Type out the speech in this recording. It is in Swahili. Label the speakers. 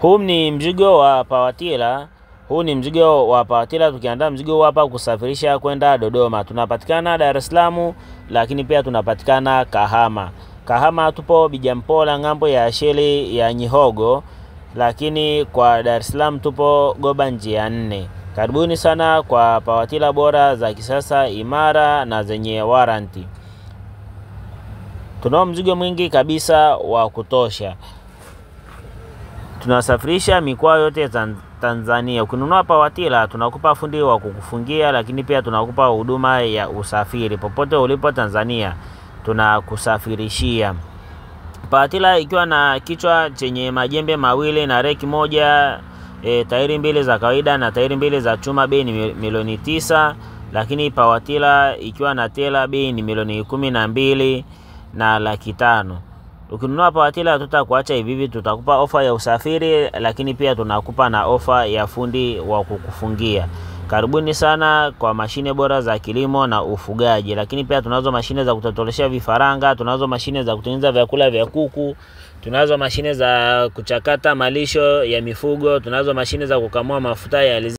Speaker 1: Huu ni mzigo wa pawatila. Huu ni mzigo wa pawatila. Tukiandaa mzigo hapa kusafirisha kwenda Dodoma. Tunapatikana Dar es Salaam, lakini pia tunapatikana Kahama. Kahama tupo Bijampola ngambo ya sheli ya Nyihogo, lakini kwa Dar es Salaam tupo Goba njia 4. Karibuni sana kwa pawatila bora za kisasa, imara na zenye warranty. Tunao mzigo mwingi kabisa wa kutosha. Tunasafirisha mikoa yote Tanzania. Ukinunua pawatila tunakupa fundi wa kukufungia, lakini pia tunakupa huduma ya usafiri popote ulipo Tanzania, tunakusafirishia. Pawatila ikiwa na kichwa chenye majembe mawili na reki moja, tairi mbili za kawaida na tairi mbili za chuma, bei ni milioni 9. Lakini pawatila ikiwa na tela, bei ni milioni 12 na laki 5. Ukinunua pawatila tutakuacha hivi, tutakupa ofa ya usafiri, lakini pia tunakupa na ofa ya fundi wa kukufungia. Karibuni sana kwa mashine bora za kilimo na ufugaji. Lakini pia tunazo mashine za kutotoleshea vifaranga, tunazo mashine za kutengeneza vyakula vya kuku, tunazo mashine za kuchakata malisho ya mifugo, tunazo mashine za kukamua mafuta ya